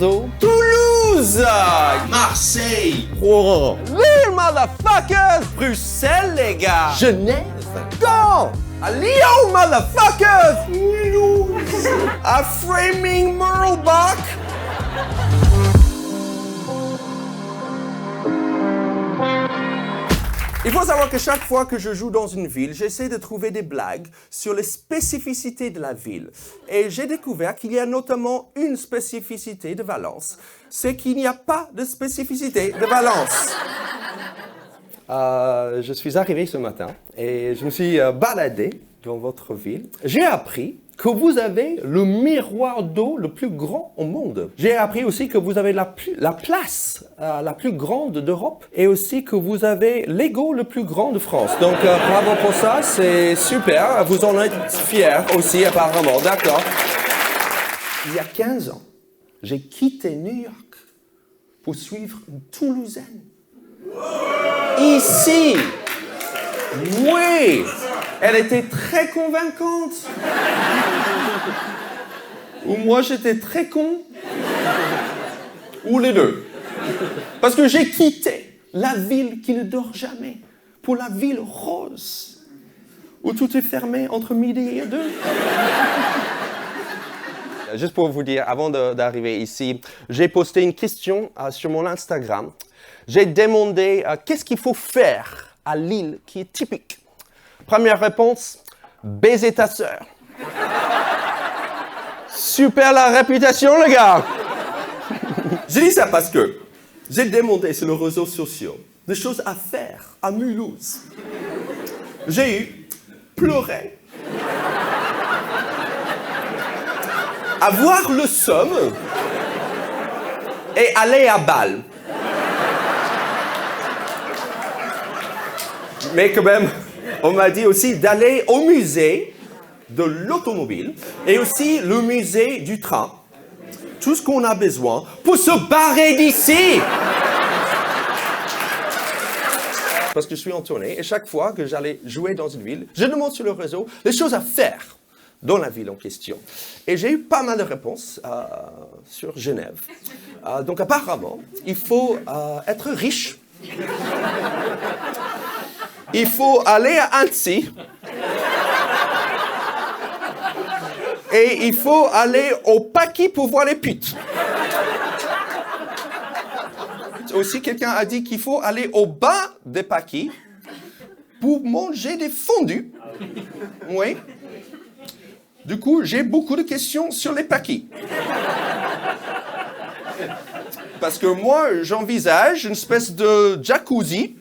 Bordeaux, Toulouse, Marseille, Rouen, Lille, motherfuckers, Bruxelles, les gars, Genève, Gand, à Lyon, motherfuckers, Mulhouse, à Framing Merlebach. Il faut savoir que chaque fois que je joue dans une ville, j'essaie de trouver des blagues sur les spécificités de la ville. Et j'ai découvert qu'il y a notamment une spécificité de Valence, c'est qu'il n'y a pas de spécificité de Valence. Je suis arrivé ce matin et je me suis baladé dans votre ville. J'ai appris que vous avez le miroir d'eau le plus grand au monde. J'ai appris aussi que vous avez la place la plus grande d'Europe et aussi que vous avez l'ego le plus grand de France. Donc, bravo pour ça, c'est super. Vous en êtes fiers aussi, apparemment. D'accord. Il y a 15 ans, j'ai quitté New York pour suivre une Toulousaine. Ici. Oui. Elle était très convaincante. Ou moi, j'étais très con. Ou les deux. Parce que j'ai quitté la ville qui ne dort jamais pour la ville rose, où tout est fermé entre midi et 2. Juste pour vous dire, avant d'arriver ici, j'ai posté une question sur mon Instagram. J'ai demandé qu'est-ce qu'il faut faire à Lille qui est typique. Première réponse, baiser ta sœur. Super la réputation, les gars. J'ai dit ça parce que j'ai demandé sur les réseaux sociaux des choses à faire à Mulhouse. J'ai eu pleurer, avoir le seum et aller à Bâle. Mais quand même, on m'a dit aussi d'aller au musée de l'automobile et aussi le musée du train. Tout ce qu'on a besoin pour se barrer d'ici. Parce que je suis en tournée et chaque fois que j'allais jouer dans une ville, je demande sur le réseau les choses à faire dans la ville en question. Et j'ai eu pas mal de réponses sur Genève. Donc apparemment, il faut être riche. Il faut aller à Annecy. Et il faut aller au Paquis pour voir les putes. Aussi, quelqu'un a dit qu'il faut aller au bas des Paquis pour manger des fondus. Oui. Du coup, j'ai beaucoup de questions sur les Paquis. Parce que moi, j'envisage une espèce de jacuzzi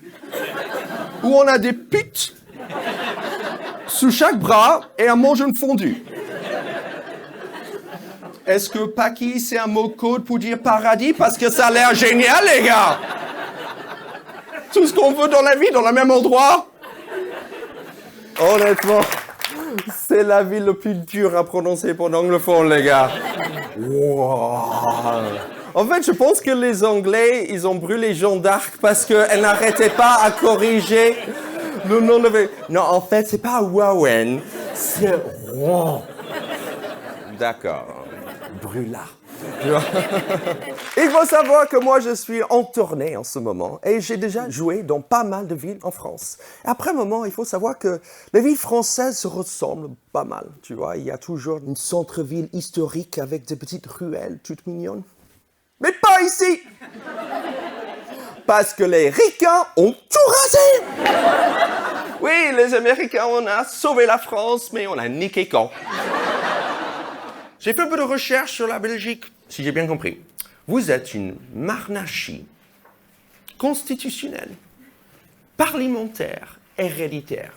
où on a des putes sous chaque bras et à manger une fondue. Est-ce que Paquis, c'est un mot code pour dire paradis? Parce que ça a l'air génial, les gars. Tout ce qu'on veut dans la vie, dans le même endroit. Honnêtement, c'est la ville la plus dure à prononcer pour l'anglophone, les gars. Wow. En fait, je pense que les Anglais, ils ont brûlé Jeanne d'Arc parce qu'elle n'arrêtait pas à corriger le nom de... Non, en fait, c'est pas Rowan, c'est Rouen. D'accord. Brûla. Il faut savoir que moi, je suis en tournée en ce moment et j'ai déjà joué dans pas mal de villes en France. Après un moment, il faut savoir que les villes françaises se ressemblent pas mal, tu vois. Il y a toujours une centre-ville historique avec des petites ruelles toutes mignonnes. Mais pas ici! Parce que les ricains ont tout rasé! Oui, les Américains, on a sauvé la France, mais on a niqué Caen. J'ai fait un peu de recherche sur la Belgique, si j'ai bien compris. Vous êtes une monarchie constitutionnelle, parlementaire, héréditaire.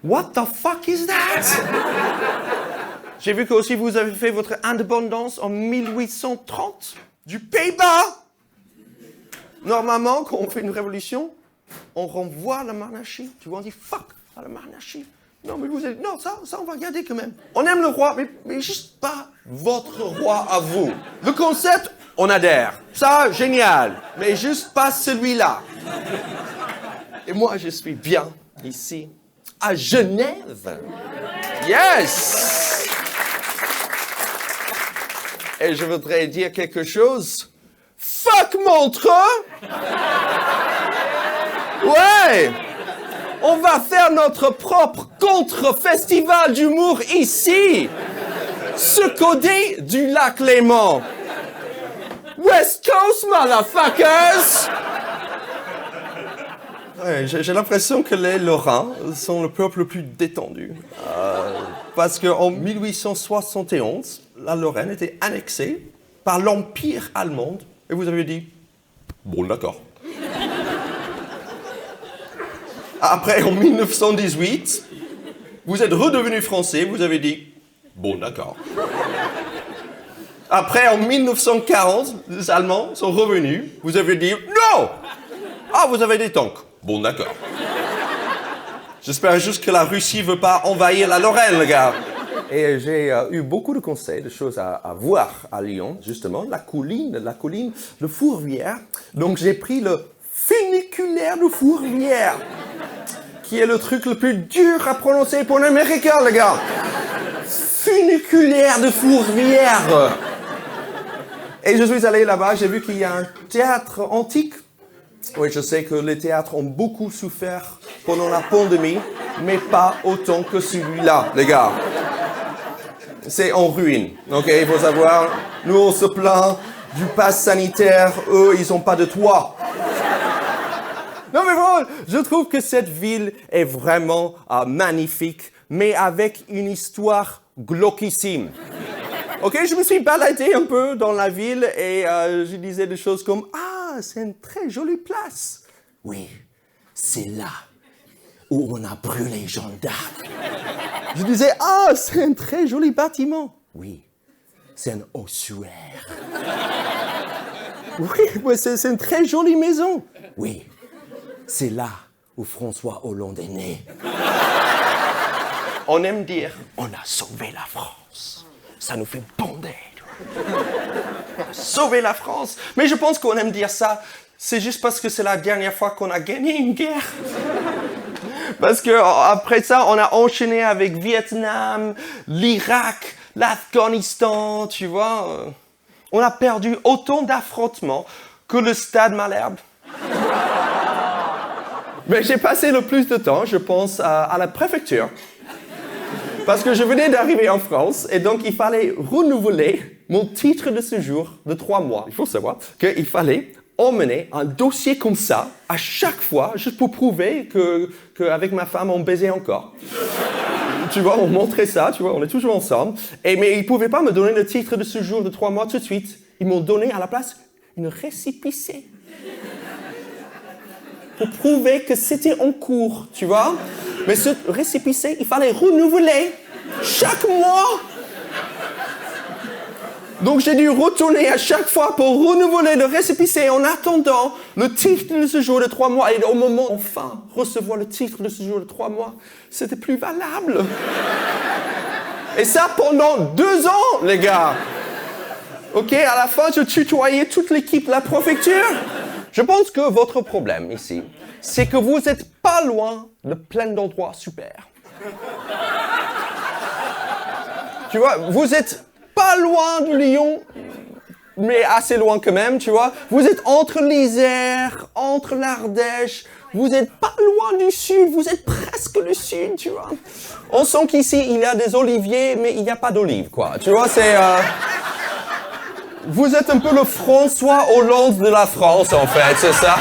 What the fuck is that? J'ai vu que aussi vous avez fait votre indépendance en 1830 du Pays-Bas. Normalement, quand on fait une révolution, on renvoie la monarchie. Tu vois, on dit fuck à la monarchie. Non, mais vous êtes... Non, ça, on va garder quand même. On aime le roi, mais juste pas votre roi à vous. Le concept, on adhère. Ça, génial. Mais juste pas celui-là. Et moi, je suis bien ici, à Genève. Yes! Et je voudrais dire quelque chose. Fuck Montreux! Ouais! On va faire notre propre contre-festival d'humour ici! Ce côté du lac Léman. West Coast, motherfuckers! Ouais, j'ai l'impression que les Lorrains sont le peuple le plus détendu. Parce qu'en 1871, la Lorraine était annexée par l'Empire allemand. Et vous avez dit, bon d'accord. Après, en 1918, vous êtes redevenu français, vous avez dit, bon d'accord. Après, en 1940, les Allemands sont revenus, vous avez dit, non! Ah, vous avez des tanks. Bon d'accord. J'espère juste que la Russie veut pas envahir la Lorraine, les gars. Et j'ai eu beaucoup de conseils, de choses à voir à Lyon, justement, la colline de Fourvière. Donc j'ai pris le funiculaire de Fourvière, qui est le truc le plus dur à prononcer pour un Américain, les gars. Funiculaire de Fourvière. Et je suis allé là-bas, j'ai vu qu'il y a un théâtre antique. Oui, je sais que les théâtres ont beaucoup souffert pendant la pandémie, mais pas autant que celui-là, les gars. C'est en ruine, ok? Il faut savoir, nous on se plaint du pass sanitaire, eux ils n'ont pas de toit. Non mais bon, je trouve que cette ville est vraiment magnifique, mais avec une histoire glauquissime. Ok, je me suis baladé un peu dans la ville et je disais des choses comme « Ah, c'est une très jolie place. » Oui, c'est là où on a brûlé Jeanne d'Arc. Je disais « Ah, c'est un très joli bâtiment. » Oui, c'est un ossuaire. Oui, c'est une très jolie maison. Oui, c'est là où François Hollande est né. On aime dire « On a sauvé la France. » Ça nous fait bander. On a sauvé la France. Mais je pense qu'on aime dire ça, c'est juste parce que c'est la dernière fois qu'on a gagné une guerre. Parce que après ça, on a enchaîné avec Vietnam, l'Irak, l'Afghanistan, tu vois. On a perdu autant d'affrontements que le Stade Malherbe. Mais j'ai passé le plus de temps, je pense, à la préfecture. Parce que je venais d'arriver en France et donc il fallait renouveler mon titre de séjour de 3 mois. Il faut savoir qu'il fallait emmener un dossier comme ça à chaque fois, juste pour prouver qu'avec ma femme, on baisait encore. Tu vois, on montrait ça, tu vois, on est toujours ensemble. Mais ils ne pouvaient pas me donner le titre de séjour de 3 mois tout de suite. Ils m'ont donné à la place une récépissé. Pour prouver que c'était en cours, tu vois. Mais ce récépissé, il fallait renouveler chaque mois. Donc j'ai dû retourner à chaque fois pour renouveler le récépissé en attendant le titre de séjour de 3 mois. Et au moment, enfin, recevoir le titre de séjour de 3 mois, c'était plus valable. Et ça pendant 2 ans, les gars. Ok, à la fin, je tutoyais toute l'équipe de la préfecture. Je pense que votre problème ici, c'est que vous n'êtes pas loin de plein d'endroits super. Tu vois, vous êtes pas loin de Lyon, mais assez loin quand même, tu vois. Vous êtes entre l'Isère, entre l'Ardèche, vous n'êtes pas loin du sud, vous êtes presque le sud, tu vois. On sent qu'ici, il y a des oliviers, mais il n'y a pas d'olives, quoi. Tu vois, c'est... Vous êtes un peu le François Hollande de la France, en fait, c'est ça.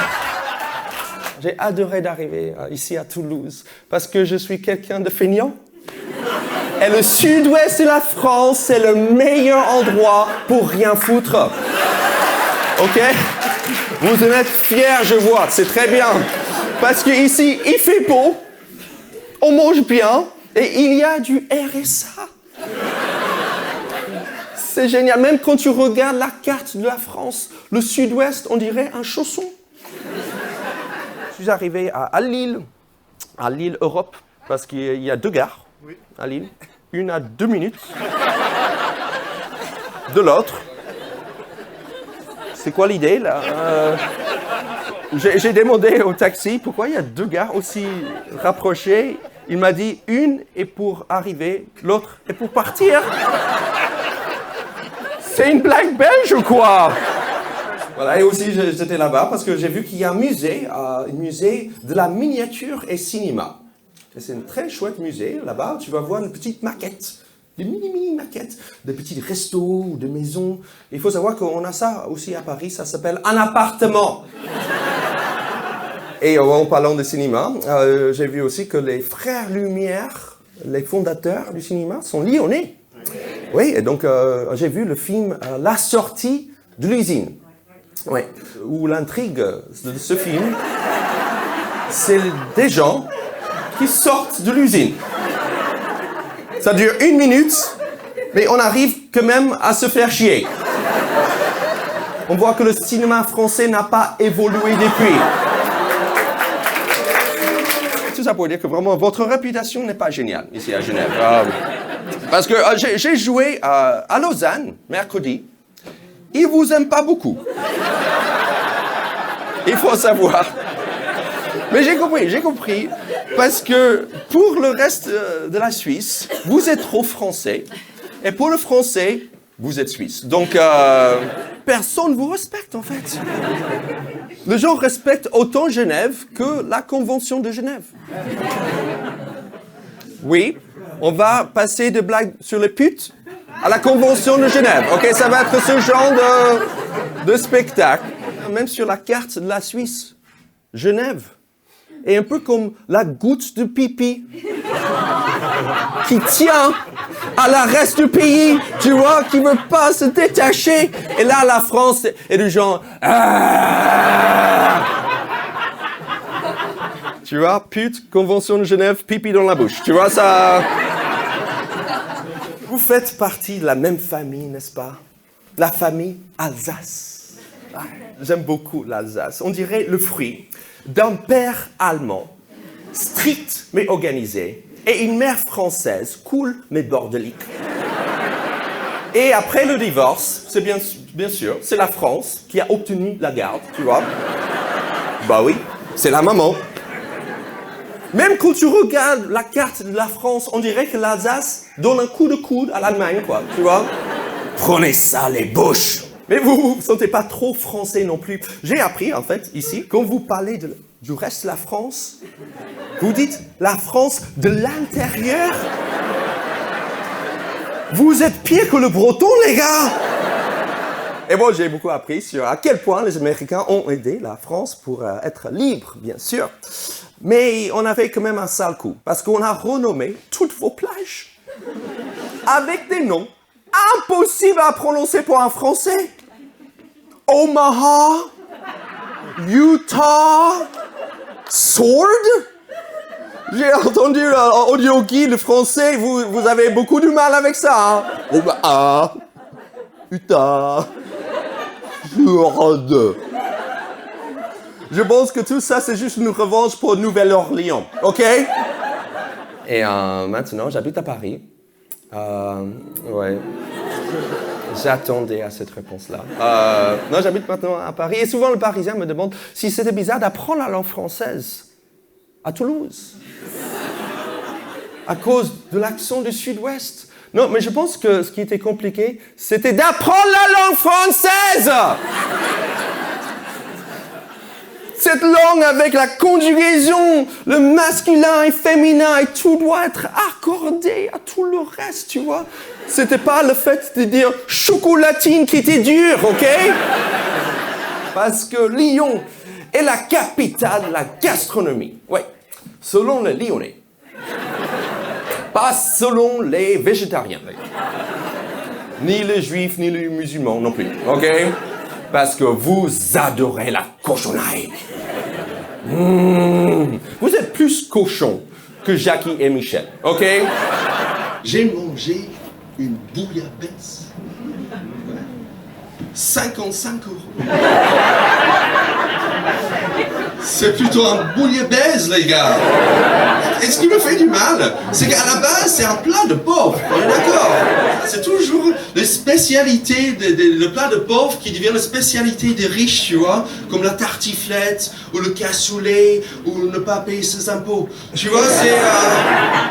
J'ai adoré d'arriver ici à Toulouse, parce que je suis quelqu'un de feignant. Et le sud-ouest de la France, c'est le meilleur endroit pour rien foutre. Ok? Vous en êtes fiers, je vois, c'est très bien. Parce qu'ici, il fait beau, on mange bien, et il y a du RSA. C'est génial, même quand tu regardes la carte de la France, le sud-ouest, on dirait un chausson. Je suis arrivé à Lille Europe, parce qu'il y a 2 gares à Lille. Une à 2 minutes de l'autre. C'est quoi l'idée, là? J'ai demandé au taxi pourquoi il y a 2 gares aussi rapprochées. Il m'a dit, une est pour arriver, l'autre est pour partir. C'est une blague belge ou quoi? Voilà, et aussi j'étais là-bas parce que j'ai vu qu'il y a un musée de la miniature et cinéma. Et c'est un très chouette musée là-bas. Tu vas voir une petite maquette, des mini maquettes, des petits restos ou des maisons. Il faut savoir qu'on a ça aussi à Paris, ça s'appelle un appartement. Et en parlant de cinéma, j'ai vu aussi que les frères Lumière, les fondateurs du cinéma, sont lyonnais. Oui, et donc j'ai vu le film La sortie de l'usine. Oui, où l'intrigue de ce film, c'est des gens qui sortent de l'usine. Ça dure 1 minute, mais on arrive quand même à se faire chier. On voit que le cinéma français n'a pas évolué depuis. Tout ça pour dire que vraiment, votre réputation n'est pas géniale ici à Genève. Parce que j'ai joué à Lausanne, mercredi. Ils vous aiment pas beaucoup. Il faut savoir. Mais j'ai compris. Parce que pour le reste de la Suisse, vous êtes trop français. Et pour le français, vous êtes suisse. Donc, personne ne vous respecte, en fait. Les gens respectent autant Genève que la Convention de Genève. Oui, on va passer de blagues sur les putes à la Convention de Genève. Ok, ça va être ce genre de spectacle. Même sur la carte de la Suisse, Genève est un peu comme la goutte de pipi qui tient à la reste du pays, tu vois, qui veut pas se détacher. Et là, la France est du genre... Tu vois, pute, Convention de Genève, pipi dans la bouche. Tu vois, ça... Vous faites partie de la même famille, n'est-ce pas? La famille Alsace. Ah, j'aime beaucoup l'Alsace. On dirait le fruit d'un père allemand, strict mais organisé, et une mère française, cool mais bordelique. Et après le divorce, c'est bien sûr, c'est la France qui a obtenu la garde, tu vois. Bah oui, c'est la maman. Même quand tu regardes la carte de la France, on dirait que l'Alsace donne un coup de coude à l'Allemagne, quoi, tu vois. Prenez ça, les bouches. Mais vous ne sentez pas trop français non plus. J'ai appris, en fait, ici, quand vous parlez du reste de la France, vous dites la France de l'intérieur. Vous êtes pire que le breton, les gars. Et bon, j'ai beaucoup appris sur à quel point les Américains ont aidé la France pour être libre, bien sûr. Mais on avait quand même un sale coup, parce qu'on a renommé toutes vos plages avec des noms impossibles à prononcer pour un Français. Omaha, Utah, Sword. J'ai entendu l'audio guide français, vous avez beaucoup de mal avec ça. Hein? Omaha, Utah, Sword. Je pense que tout ça, c'est juste une revanche pour Nouvelle-Orléans, ok? Et maintenant, j'habite à Paris. Ouais. J'attendais à cette réponse-là. Non, j'habite maintenant à Paris. Et souvent, le Parisien me demande si c'était bizarre d'apprendre la langue française à Toulouse. À cause de l'accent du Sud-Ouest. Non, mais je pense que ce qui était compliqué, c'était d'apprendre la langue française! Cette langue avec la conjugaison, le masculin et féminin, et tout doit être accordé à tout le reste, tu vois. C'était pas le fait de dire chocolatine qui était dur, ok? Parce que Lyon est la capitale de la gastronomie. Oui, selon les Lyonnais. Pas selon les végétariens. Ni les juifs, ni les musulmans non plus, ok? Parce que vous adorez la cochonaille. Vous êtes plus cochon que Jackie et Michel, ok? J'ai mangé une bouillabaisse. 55 €. C'est plutôt un bouillabaisse, les gars. Et ce qui me fait du mal, c'est qu'à la base, c'est un plat de pauvre. On est d'accord? C'est toujours les spécialités, le plat de pauvre qui devient la spécialité des riches, tu vois, comme la tartiflette, ou le cassoulet, ou ne pas payer ses impôts. Tu vois,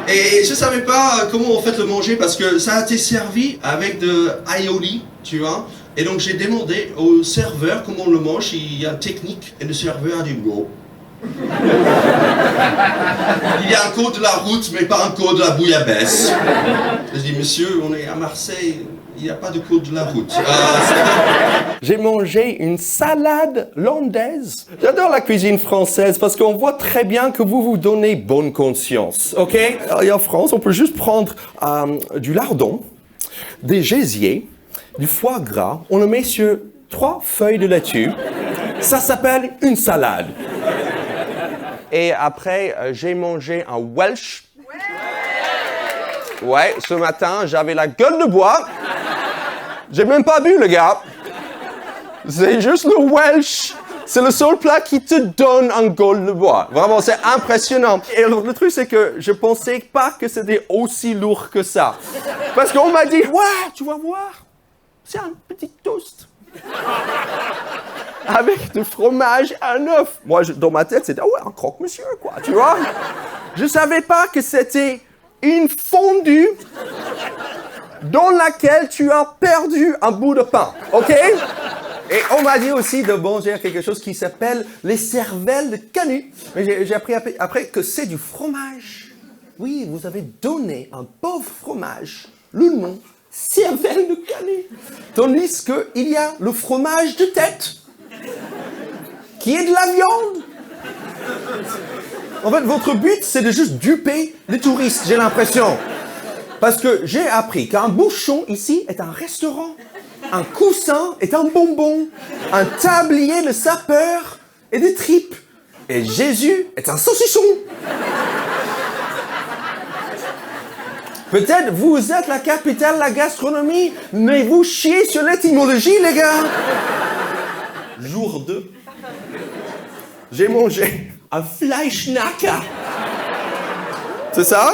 et je savais pas comment en fait le manger parce que ça a été servi avec de aioli. tu vois. Et donc j'ai demandé au serveur comment on le mange, il y a une technique, et le serveur a dit go. Il y a un code de la route, mais pas un code de la bouillabaisse. Je dis, monsieur, on est à Marseille, il n'y a pas de code de la route. J'ai mangé une salade landaise. J'adore la cuisine française parce qu'on voit très bien que vous vous donnez bonne conscience, ok? Et en France, on peut juste prendre du lardon, des gésiers, du foie gras, on le met sur 3 feuilles de laitue. Ça s'appelle une salade. Et après, j'ai mangé un Welsh. Ouais, ce matin, j'avais la gueule de bois. J'ai même pas bu, le gars. C'est juste le Welsh. C'est le seul plat qui te donne un gueule de bois. Vraiment, c'est impressionnant. Et le truc, c'est que je pensais pas que c'était aussi lourd que ça. Parce qu'on m'a dit, ouais, tu vas voir, c'est un petit toast. Avec du fromage et un œuf. Moi, dans ma tête, c'était, ouais, un croque-monsieur, quoi, tu vois. Je savais pas que c'était une fondue dans laquelle tu as perdu un bout de pain, ok? Et on m'a dit aussi de manger quelque chose qui s'appelle les cervelles de canut. Mais j'ai appris après que c'est du fromage. Oui, vous avez donné un pauvre fromage le nom cervelle de canut. Tandis qu'il y a le fromage de tête, qui est de la viande. En fait, votre but, c'est de juste duper les touristes, j'ai l'impression. Parce que j'ai appris qu'un bouchon ici est un restaurant, un coussin est un bonbon, un tablier de sapeur est des tripes, et Jésus est un saucisson. Peut-être vous êtes la capitale de la gastronomie, mais vous chiez sur l'étymologie, les gars. Jour 2. J'ai mangé un Fleischnacker. C'est ça?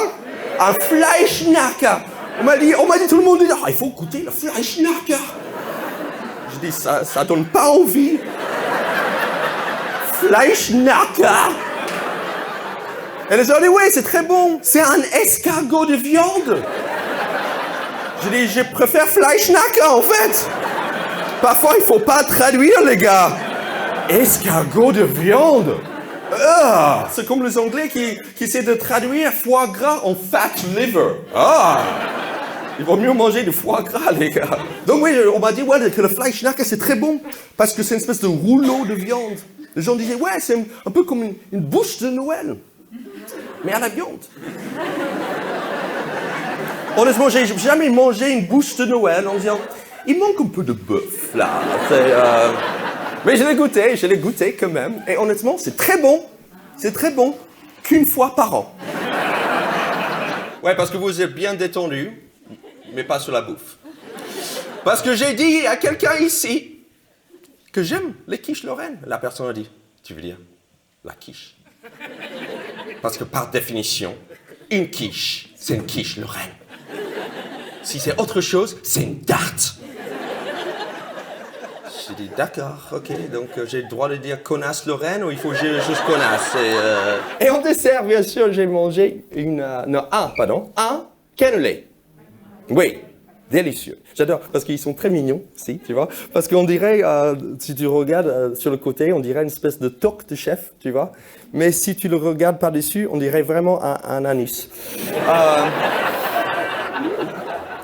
Un Fleischnacker. On m'a dit, tout le monde dit, il faut goûter le Fleischnacker. Je dis, ça donne pas envie. Fleischnacker. Et les gens disent, oui, c'est très bon. C'est un escargot de viande. Je dis, je préfère Fleischnacker, en fait. Parfois, il faut pas traduire, les gars. Escargot de viande. C'est comme les Anglais qui essaient de traduire foie gras en fat liver. Il vaut mieux manger du foie gras, les gars. Donc oui, on m'a dit ouais, que le Fleischnacker, c'est très bon, parce que c'est une espèce de rouleau de viande. Les gens disaient, ouais, c'est un peu comme une bouche de Noël, mais à la viande. Honnêtement, j'ai jamais mangé une bouche de Noël en disant, il manque un peu de bœuf, là. Mais je l'ai goûté quand même. Et honnêtement, c'est très bon. C'est très bon qu'une fois par an. Ouais, parce que vous êtes bien détendu, mais pas sur la bouffe. Parce que j'ai dit à quelqu'un ici que j'aime les quiches lorraines. La personne a dit, tu veux dire la quiche? Parce que par définition, une quiche, c'est une quiche lorraine. Si c'est autre chose, c'est une tarte. J'ai dit, d'accord, ok, donc j'ai le droit de dire connasse Lorraine ou il faut que je juste connasse Et en dessert, bien sûr, j'ai mangé un cannelé. Oui, délicieux. J'adore, parce qu'ils sont très mignons, si, tu vois. Parce qu'on dirait, si tu regardes sur le côté, on dirait une espèce de toque de chef, tu vois. Mais si tu le regardes par-dessus, on dirait vraiment un anus.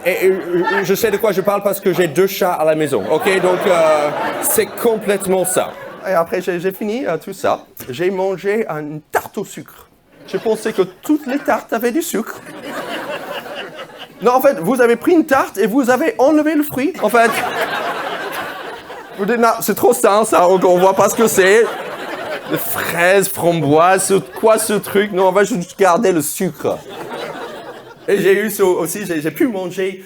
Et je sais de quoi je parle parce que j'ai 2 chats à la maison, ok? Donc, c'est complètement ça. Et après, j'ai fini tout ça. J'ai mangé une tarte au sucre. Je pensais que toutes les tartes avaient du sucre. Non, en fait, vous avez pris une tarte et vous avez enlevé le fruit, en fait. Vous dites, non, c'est trop sain, ça, on voit pas ce que c'est. Les fraises, framboises, quoi ce truc? Non, on va juste garder le sucre. Et j'ai eu aussi, j'ai pu manger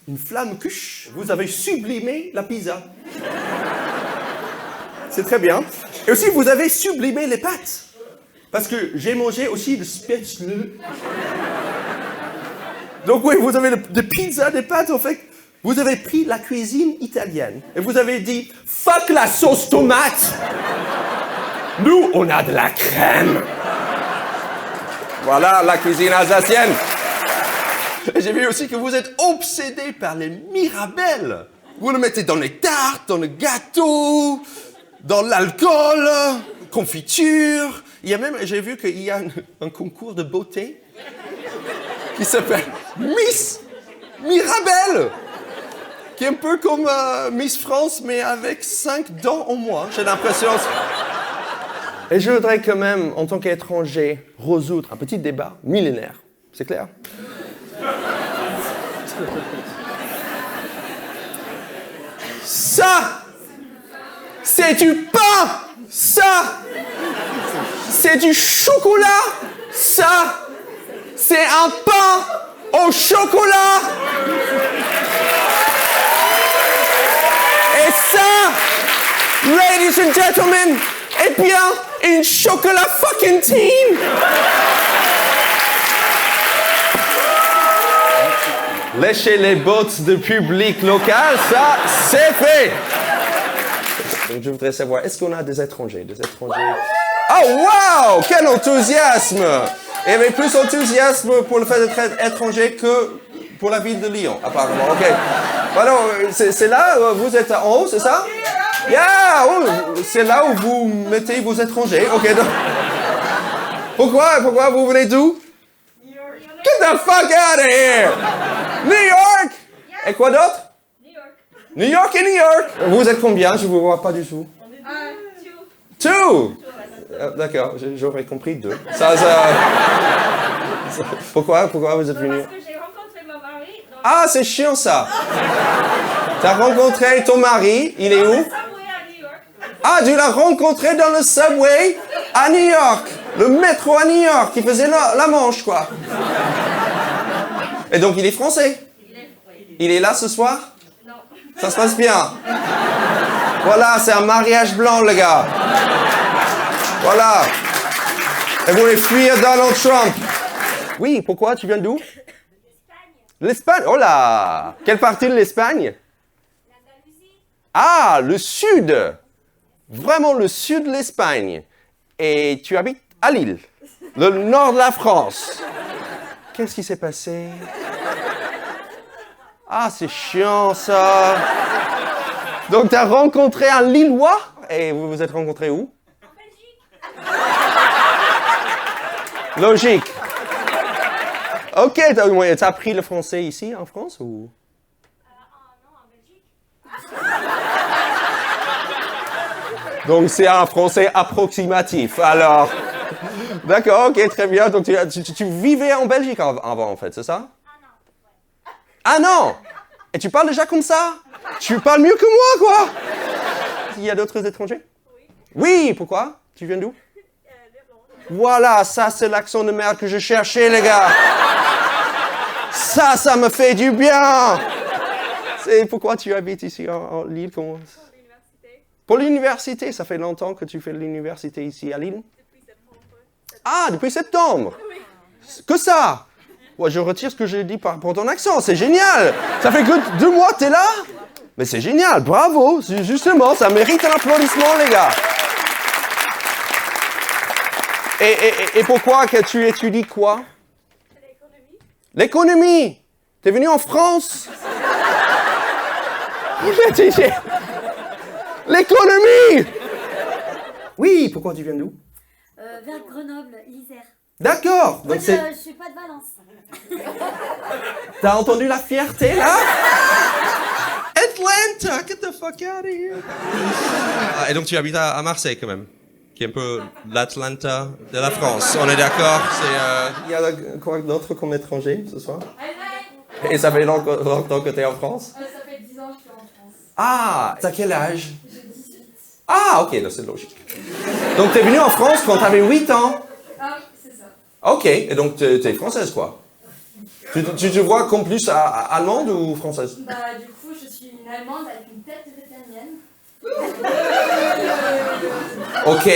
une flamme-cuche. Vous avez sublimé la pizza. C'est très bien. Et aussi, vous avez sublimé les pâtes. Parce que j'ai mangé aussi le spätzle. Donc oui, vous avez des pizzas, des pâtes, en fait. Vous avez pris la cuisine italienne. Et vous avez dit, fuck la sauce tomate. Nous, on a de la crème. Voilà la cuisine alsacienne. Et j'ai vu aussi que vous êtes obsédé par les mirabelles. Vous le mettez dans les tartes, dans le gâteau, dans l'alcool, confiture. Il y a même, j'ai vu qu'il y a un concours de beauté qui s'appelle Miss Mirabelle, qui est un peu comme Miss France, mais avec 5 dents en moins, j'ai l'impression. Et je voudrais quand même, en tant qu'étranger, résoudre un petit débat millénaire. C'est clair? Ça, c'est du pain. Ça, c'est du chocolat. Ça, c'est un pain au chocolat. Et ça, ladies and gentlemen, eh bien, une chocolat fucking teen. Lécher les bottes de public local, ça, c'est fait. Donc, je voudrais savoir, est-ce qu'on a des étrangers? Oh, wow! Quel enthousiasme! Il y avait plus d'enthousiasme pour le fait d'être étranger que pour la ville de Lyon, apparemment. OK. Alors, c'est là, vous êtes en haut, c'est ça? Yeah! Oh, c'est là où vous mettez vos étrangers. OK. Donc, pourquoi vous venez d'où? Get the fuck out of here! New York! Et quoi d'autre? New York et New York! Vous êtes combien? Je vous vois pas du tout. Two! D'accord, j'aurais compris 2. Pourquoi vous êtes venu? Parce que j'ai rencontré mon mari. Ah, c'est chiant ça! T'as rencontré ton mari, il est où? Subway à New York. Ah, tu l'as rencontré dans le subway à New York! Le métro à New York, qui faisait la manche, quoi. Et donc, il est français? Il est là ce soir? Non. Ça se passe bien? Voilà, c'est un mariage blanc, les gars. Voilà. Et vous voulez fuir Donald Trump? Oui, pourquoi? Tu viens d'où? L'Espagne. Oh là! Quelle partie de l'Espagne? L'Andalousie. Ah, le sud! Vraiment le sud de l'Espagne. Et tu habites à Lille, le nord de la France. Qu'est-ce qui s'est passé? Ah, c'est chiant ça. Donc, tu as rencontré un Lillois? Et vous vous êtes rencontrés où? En Belgique. Logique. Ok, t'as appris le français ici, en France, ou? Non, en Belgique. Donc, c'est un français approximatif, alors. D'accord, ok, très bien. Donc, tu vivais en Belgique avant, en fait, c'est ça? Ah non! Et tu parles déjà comme ça? Tu parles mieux que moi, quoi! Il y a d'autres étrangers? Oui, pourquoi? Tu viens d'où? Voilà, ça c'est l'accent de merde que je cherchais, les gars. Ça me fait du bien. C'est pourquoi tu habites ici en Lille? Pour l'université. Pour l'université, ça fait longtemps que tu fais l'université ici à Lille? Depuis septembre. Ah, depuis septembre? Que ça? Ouais, je retire ce que j'ai dit pour ton accent, c'est génial. Ça fait que 2 mois que t'es là? Mais c'est génial, bravo. Justement, ça mérite un applaudissement, les gars. Et pourquoi que tu étudies quoi? L'économie. L'économie. T'es venu en France? L'économie. Oui, pourquoi tu viens d'où? Vers Grenoble, l'Isère. D'accord. Moi, Donc je suis pas de Valence. T'as entendu la fierté, là? Atlanta, get the fuck out of here. Ah, et donc tu habites à Marseille, quand même, qui est un peu l'Atlanta de la France. On est d'accord? Il y a quoi d'autre comme étranger ce soir? Et ça fait longtemps que t'es en France? Ça fait 10 ans que je suis en France. Ah, t'as quel âge? J'ai 18. Ah, ok, là, c'est logique. Donc t'es venu en France quand t'avais 8 ans? Ah oui, c'est ça. Ok, et donc t'es française, quoi? Tu te vois comme plus allemande ou française? Bah, du coup, je suis une Allemande avec une tête vietnamienne. Ok.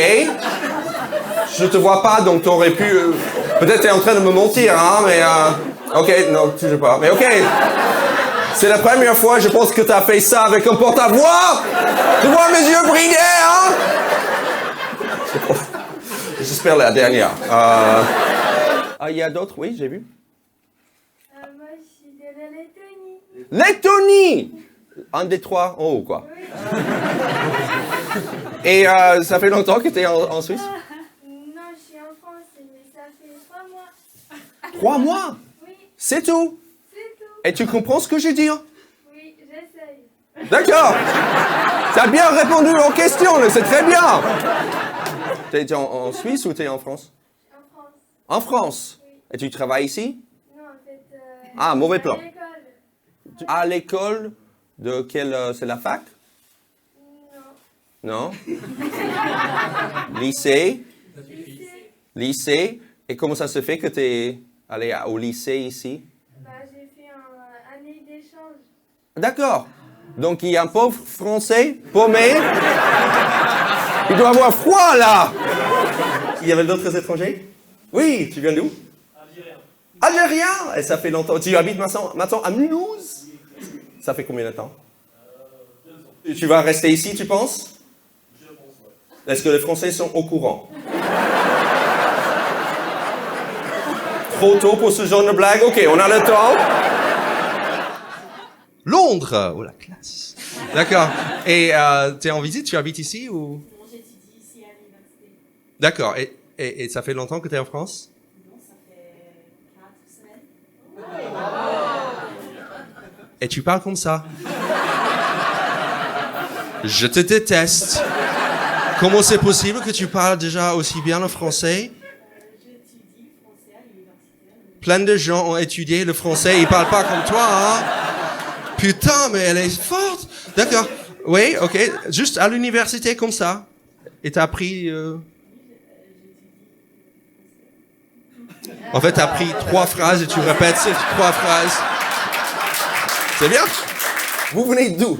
Je te vois pas, donc t'aurais pu... Peut-être t'es en train de me mentir, hein, mais... Ok, non, toujours pas. Mais ok. C'est la première fois, je pense, que t'as fait ça avec un porte-à-voix. Tu vois mes yeux briller, hein? J'espère la dernière. Ah, il y a d'autres? Oui, j'ai vu. Moi, je suis de la Lettonie. Lettonie! Un des trois en haut, quoi. Et ça fait longtemps que tu es en Suisse? Non, je suis en France, mais ça fait 3 mois. 3 mois? Oui, C'est tout? c'est tout. Et tu comprends ce que je dis? Oui, j'essaye. D'accord. Tu as bien répondu aux questions, c'est très bien. Tu es en Suisse ou tu es en France? En France. En France. Oui. Et tu travailles ici? Non, en fait. Ah, mauvais plan. À l'école. À l'école de quelle... c'est la fac? Non. Non? Lycée? Lycée. Lycée? Et comment ça se fait que tu es allé au lycée ici? Bah, j'ai fait une année d'échange. D'accord. Donc il y a un pauvre Français paumé. Il doit avoir froid là. Il y avait d'autres étrangers? Oui, tu viens d'où? Algérien. Algérien? Et ça fait longtemps. Tu habites maintenant à Mulhouse? Ça fait combien de temps? 2 ans. Tu vas rester ici, tu penses? Je pense, ouais. Est-ce que les Français sont au courant? Trop tôt pour ce genre de blague? Ok, on a le temps. Londres! Oh la classe! D'accord. Et tu es en visite? Tu habites ici ou? Non, j'étudie ici à l'université. D'accord. Et ça fait longtemps que tu es en France? Non, ça fait 4 semaines. Et tu parles comme ça? Je te déteste. Comment c'est possible que tu parles déjà aussi bien le français? J'étudie français à l'université. Plein de gens ont étudié le français, ils parlent pas comme toi, hein? Putain, mais elle est forte! D'accord. Oui, ok. Juste à l'université comme ça. Et t'as appris... En fait, t'as appris 3 phrases et tu répètes ces 3 phrases. C'est bien? Vous venez d'où?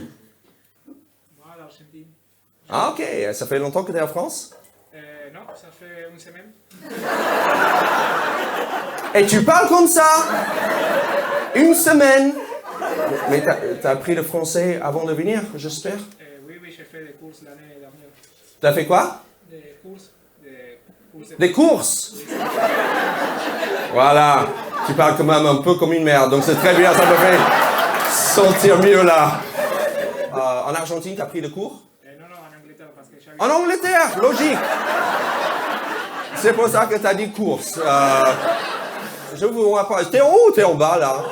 Moi, l'Argentine. Ah ok, ça fait longtemps que tu es en France? Non, ça fait 1 semaine. Et tu parles comme ça? 1 semaine? Mais t'as appris le français avant de venir, j'espère? Oui, j'ai fait des courses l'année dernière. T'as fait quoi? Des courses. Des courses? Voilà, tu parles quand même un peu comme une merde, donc c'est très bien, ça me fait sentir mieux là. En Argentine, t'as pris le cours? Non, en Angleterre, parce que j'habite... En Angleterre, logique. C'est pour ça que t'as dit course. Je vous vois pas. T'es en haut ou t'es en bas là?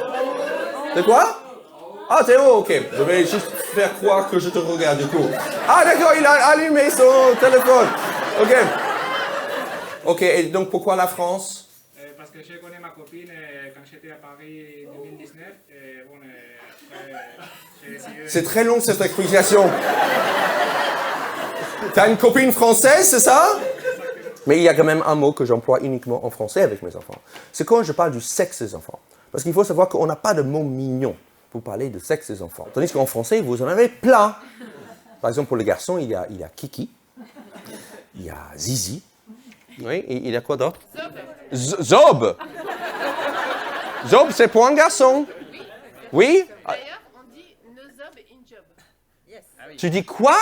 C'est quoi? Ah, t'es en haut, ok. Je vais juste faire croire que je te regarde du coup. Ah d'accord, il a allumé son téléphone. Ok. Ok, et donc pourquoi la France? Parce que je connais ma copine quand j'étais à Paris en 2019. Et bon, après, j'ai décidé... C'est très long cette explication. T'as une copine française, c'est ça? Mais il y a quand même un mot que j'emploie uniquement en français avec mes enfants. C'est quand je parle du sexe des enfants. Parce qu'il faut savoir qu'on n'a pas de mot mignon pour parler de sexe des enfants. Tandis qu'en français, vous en avez plein. Par exemple, pour les garçons, il y a Kiki, il y a Zizi. Oui, et il y a quoi d'autre? Zob. Zob, c'est pour un garçon. Oui? D'ailleurs, on dit no job in job. Tu dis quoi?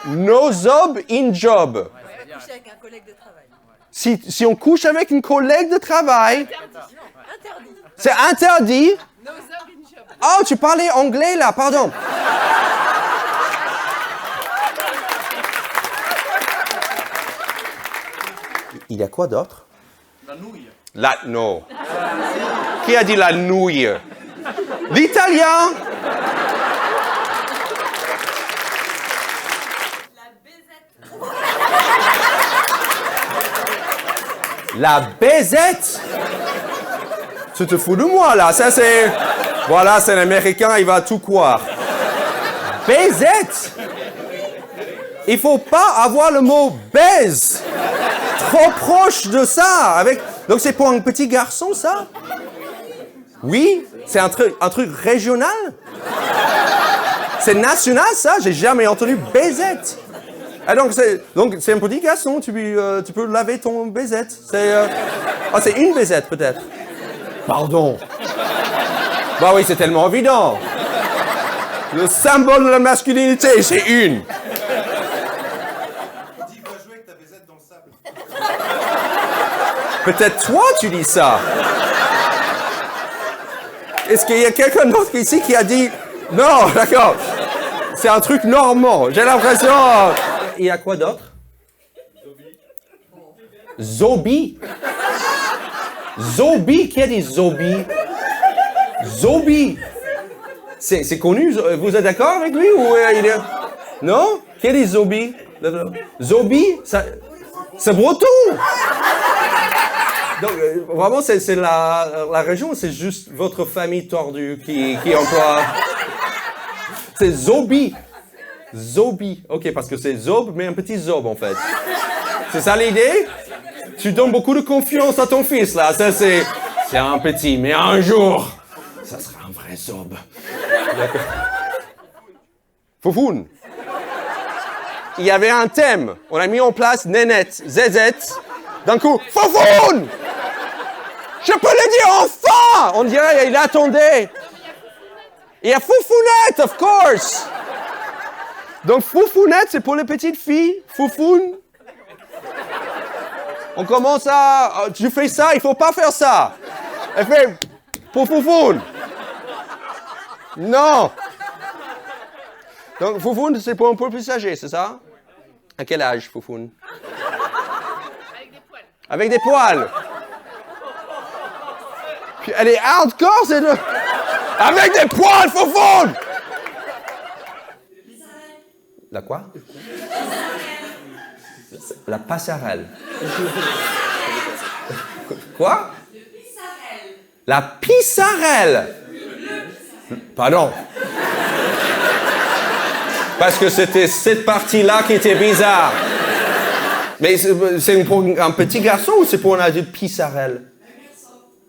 No job in job. Coucher avec un collègue de travail. Si on couche avec une collègue de travail, Interdit. c'est interdit. No job in job. Oh, tu parlais anglais là, pardon. Il y a quoi d'autre? La nouille. Non. Qui a dit la nouille? L'italien. La baisette. Tu te fous de moi là, ça c'est... Voilà, c'est l'américain, il va tout croire. Baisette. Il faut pas avoir le mot baise trop proche de ça. Donc c'est pour un petit garçon ça? Oui, c'est un truc régional? C'est national ça? J'ai jamais entendu baisette. Ah donc c'est un petit garçon, tu peux laver ton baisette. C'est une baisette peut-être. Pardon. Bah oui, c'est tellement évident. Le symbole de la masculinité, c'est une. Dis, va jouer avec ta baisette dans le sable. Peut-être toi, tu dis ça. Est-ce qu'il y a quelqu'un d'autre ici qui a dit Non, d'accord. C'est un truc normand. J'ai l'impression... Il y a quoi d'autre? Zobi. Zobi? Qui a dit Zobi? Zobi. C'est connu? Vous êtes d'accord avec lui ou il est... Non? Qui a dit Zobi? Zobi? C'est breton. Donc, vraiment, c'est la région, c'est juste votre famille tordue qui emploie... C'est Zobi. Zobi. Ok, parce que c'est Zob, mais un petit Zob, en fait. C'est ça l'idée? Tu donnes beaucoup de confiance à ton fils, là. Ça, c'est un petit, mais un jour, ça sera un vrai Zob. Foufoune. Il y avait un thème. On a mis en place Nénette, Zézette. D'un coup, Foufoune! Je peux le dire enfin! On dirait il attendait. Il y a Foufounette, of course! Donc Foufounette, c'est pour les petites filles. Foufoune. On commence à... Tu fais ça, il faut pas faire ça. Elle fait... Pour Foufoune. Non. Donc Foufoune, c'est pour un peu plus âgé, c'est ça? À quel âge, Foufoune? Avec des poils. Avec des poils. Puis elle est hardcore, c'est de... Avec des poils, Foufoune! La quoi? La passerelle. Quoi? La pisserelle. Pardon. Parce que c'était cette partie-là qui était bizarre. Mais c'est pour un petit garçon ou c'est pour un adulte pisserelle?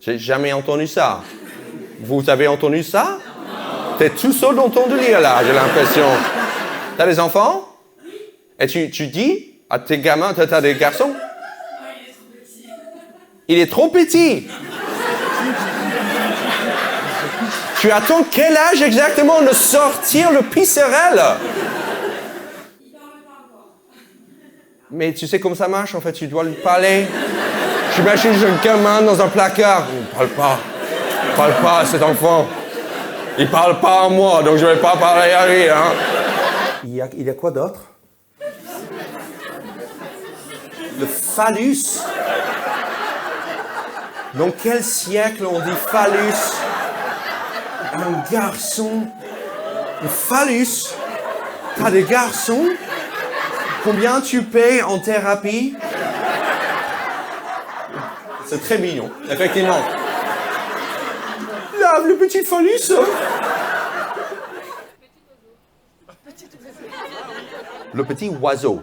J'ai jamais entendu ça. Vous avez entendu ça? T'es tout seul dans ton délire là, j'ai l'impression. T'as des enfants? Et tu dis à tes gamins, t'as des garçons? Il est trop petit. Tu attends quel âge exactement de sortir le pisserelle? Mais tu sais comment ça marche en fait, tu dois lui parler. J'imagine un gamin dans un placard. Il ne parle pas. Il ne parle pas à cet enfant. Il ne parle pas à moi, donc je ne vais pas parler à lui. Hein. Il y a quoi d'autre? Le phallus. Dans quel siècle on dit phallus? Un garçon. Le phallus. T'as des garçons? Combien tu payes en thérapie? C'est très mignon, effectivement. Là, le petit phallus. Le petit oiseau.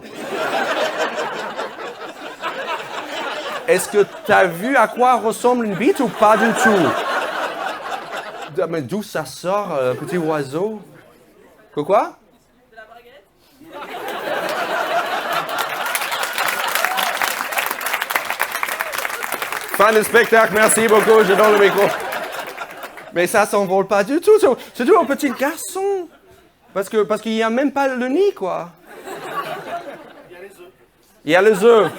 Est-ce que tu as vu à quoi ressemble une bite ou pas du tout? Mais d'où ça sort, le petit oiseau? Quoi? De la braguette? Fin de spectacle, merci beaucoup, je donne le micro. Mais ça s'envole pas du tout, c'est tout un petit garçon. Parce qu'il n'y a même pas le nid, quoi. Il y a les œufs.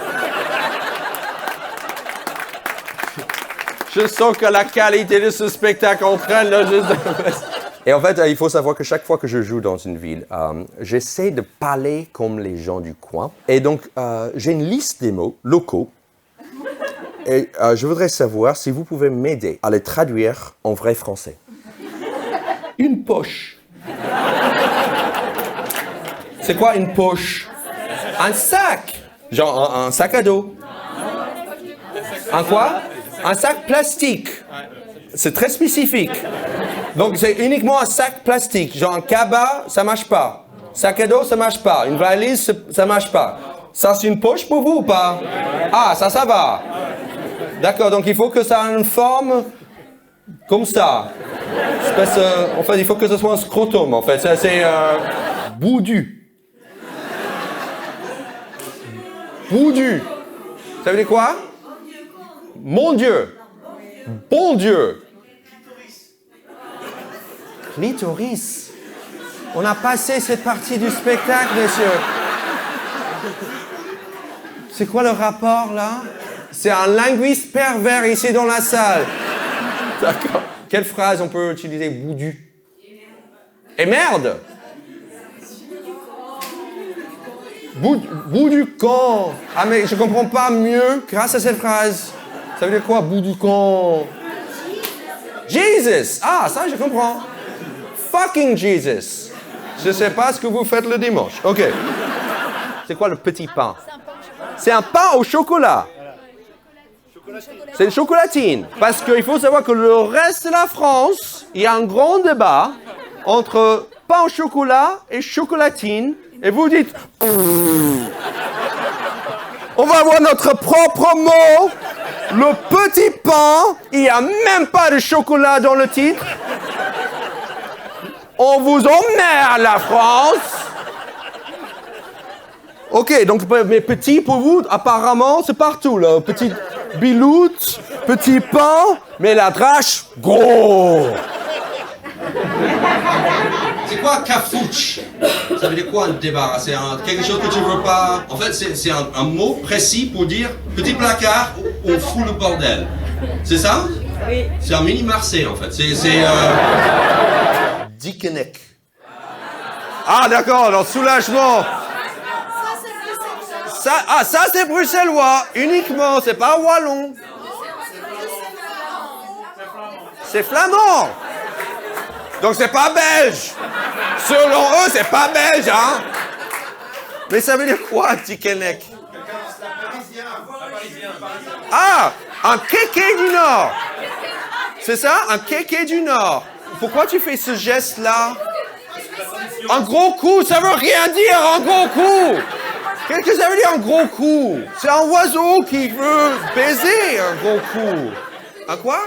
Je sens que la qualité de ce spectacle entraîne le juste. Et en fait, il faut savoir que chaque fois que je joue dans une ville, j'essaie de parler comme les gens du coin. Et donc, j'ai une liste des mots locaux. Et je voudrais savoir si vous pouvez m'aider à les traduire en vrai français. Une poche. C'est quoi une poche? Un sac. Genre un sac à dos. Un quoi? Un sac plastique. C'est très spécifique. Donc c'est uniquement un sac plastique. Genre un cabas, ça marche pas. Sac à dos, ça marche pas. Une valise, ça marche pas. Ça, c'est une poche pour vous ou pas? Ah, ça va. D'accord, donc il faut que ça ait une forme comme ça. En fait, il faut que ce soit un scrotum, en fait. Ça, c'est boudu. Boudu. Ça veut dire quoi? Mon Dieu. Bon Dieu. Clitoris. On a passé cette partie du spectacle, messieurs. C'est quoi le rapport, là? C'est un linguiste pervers ici dans la salle. D'accord. Quelle phrase on peut utiliser? Boudu. Et merde. Bout du camp. Ah mais je comprends pas mieux grâce à cette phrase. Ça veut dire quoi, bout du camp? Jesus. Ah, ça je comprends. Fucking Jesus. Je sais pas ce que vous faites le dimanche. Ok. C'est quoi le petit pain? C'est un pain au chocolat. C'est une chocolatine. Parce qu'il faut savoir que le reste de la France, il y a un grand débat entre pain au chocolat et chocolatine. Et vous dites, on va avoir notre propre mot, le petit pain, il n'y a même pas de chocolat dans le titre. On vous emmerde, la France. Ok, donc, mais petit pour vous, apparemment, c'est partout, là. Petit biloute, petit pain, mais la drache, gros. C'est quoi cafouche? Ça veut dire quoi un débarras? C'est quelque chose que tu veux pas... En fait, c'est un mot précis pour dire petit placard où on fout le bordel. C'est ça? Oui. C'est un mini Marseille en fait. Dickeneck. Ah d'accord, alors soulagement. Ça c'est bruxellois, uniquement, c'est pas wallon. C'est flamand. Donc c'est pas belge. Selon eux, c'est pas belge, hein. Mais ça veut dire quoi, Dickeneck? Ah, un kéké du Nord. C'est ça, un kéké du Nord. Pourquoi tu fais ce geste-là? Un gros coup, ça veut rien dire, un gros coup. Qu'est-ce que ça veut dire, un gros coup? C'est un oiseau qui veut baiser, un gros coup. Un quoi?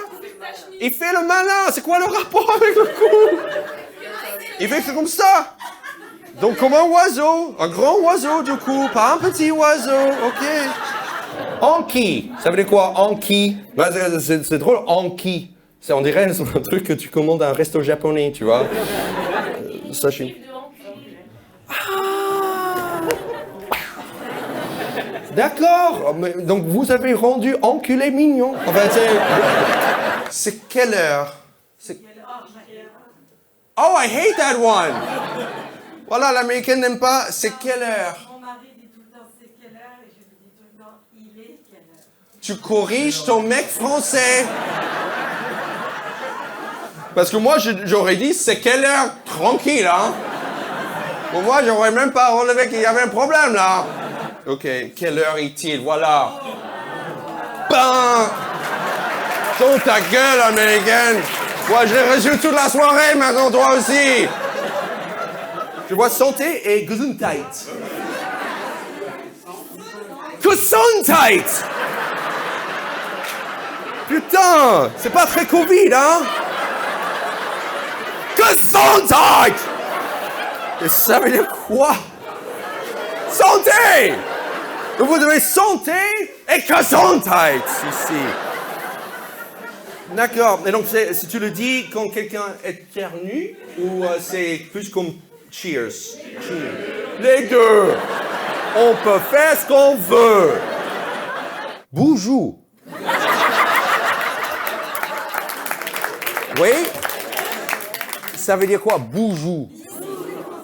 Il fait le malin. C'est quoi le rapport avec le coup? Il fait comme ça. Donc comme un oiseau. Un grand oiseau, du coup. Pas un petit oiseau. OK. Anki. Ça veut dire quoi, anki? Bah, c'est drôle, anki. On dirait un truc que tu commandes à un resto japonais, tu vois. Sashimi. Ah! D'accord. Donc vous avez rendu enculé mignon. Enfin, c'est quelle heure? Oh, I hate that one. Voilà, l'américaine n'aime pas. C'est quelle heure? Mon mari dit tout le temps c'est quelle heure et je lui dis tout le temps il est quelle heure. Tu corriges ton mec français. Parce que moi, j'aurais dit, c'est quelle heure? Tranquille, hein? Pour moi, j'aurais même pas relevé qu'il y avait un problème, là. Ok, quelle heure est-il? Voilà. Ben! Tourne ta gueule, américaine! Moi, je l'ai reçu toute la soirée, maintenant, toi aussi! Je vois santé et Gesundheit. Gesundheit! Putain! C'est pas très Covid, hein? Gesundheit! Et ça veut dire quoi? Santé! Vous devez santé et Gesundheit ici. D'accord. Et donc, si tu le dis quand quelqu'un éternue ou c'est plus comme cheers? Les deux. On peut faire ce qu'on veut. Boujou. Oui? Ça veut dire quoi, boujou?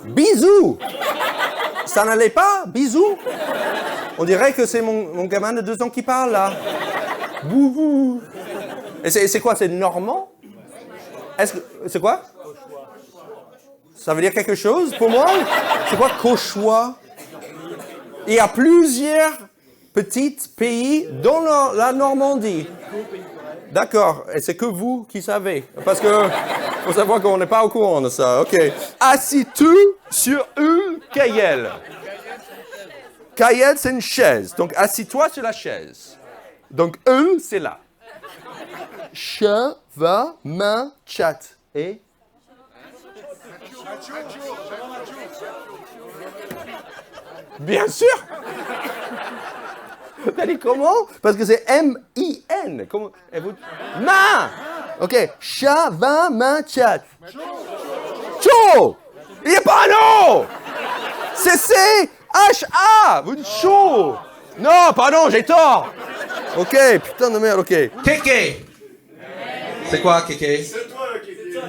Bisous. Ça n'allait pas, bisous? On dirait que c'est mon gamin de 2 ans qui parle, là. Boujou. Et c'est quoi, c'est normand? C'est quoi? Ça veut dire quelque chose pour moi? C'est quoi, cauchois? Il y a plusieurs petits pays dans la Normandie. D'accord, et c'est que vous qui savez. Parce que faut savoir qu'on n'est pas au courant de ça. OK. Assis-tu sur une caillelle? Caillelle, c'est une chaise. Donc, assis-toi sur la chaise. Donc, c'est là. Chat, va, main, chat. Et? Bien sûr! T'as dit comment? Parce que c'est M-I-N. Comment? Main! OK. Chat, va, main, chat. Chaud! Il n'y a pas un O! C'est C-H-A! Vous dites chaud! Non, pardon, j'ai tort! OK, putain de merde, OK. Kéké! C'est quoi, kéké? C'est toi le kéké.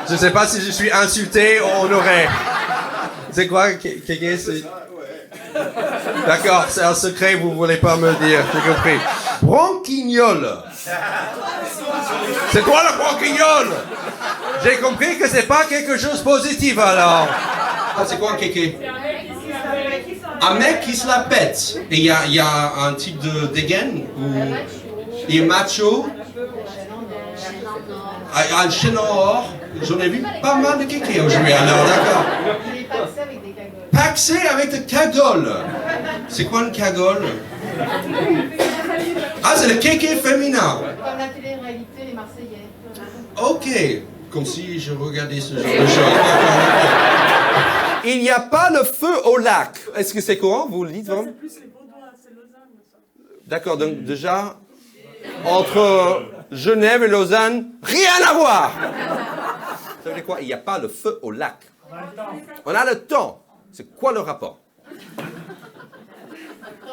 Je sais pas si je suis insulté ou honoré. C'est quoi, Kéké? D'accord, c'est un secret, vous voulez pas me le dire, j'ai compris. Branquignol. C'est quoi le branquignol? J'ai compris que c'est pas quelque chose de positif alors. Ah, c'est quoi, Kéké? Un mec qui se la pète. Et il y a un type de dégaine ou il est macho. Un chaînon or. J'en ai vu pas mal de kékés aujourd'hui, alors d'accord. Il est passé avec des cagoles. Paxé avec des cagoles. C'est quoi une cagole? Ah, c'est le kéké féminin. Comme la télé-réalité, les Marseillais. Ok. Comme si je regardais ce genre de choses. Il n'y a pas le feu au lac. Est-ce que c'est courant? Vous le dites vraiment? C'est plus les Vaudois, c'est Lausanne, ça. D'accord, donc déjà, entre Genève et Lausanne, rien à voir. Ça veut dire quoi? Il n'y a pas le feu au lac. On a le temps. C'est quoi le rapport? Tant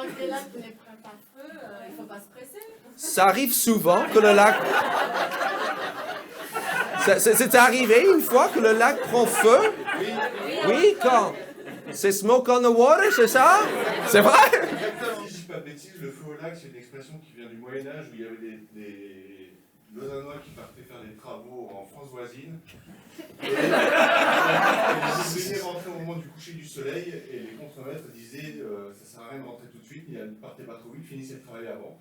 que les lacs ne prennent pas feu, il ne faut pas se presser. Ça arrive souvent que le lac... C'est arrivé une fois que le lac prend feu? Oui, quand? C'est smoke on the water, c'est ça? C'est vrai? Si je dis pas de bêtises, le feu au lac, c'est une expression qui vient du Moyen-Âge où il y avait des Lausannois qui partaient faire des travaux en France voisine. Et les ouvriers rentraient au moment du coucher du soleil et les contremaîtres disaient ça sert à rien de rentrer tout de suite, ne partez pas trop vite, finissez de travailler avant.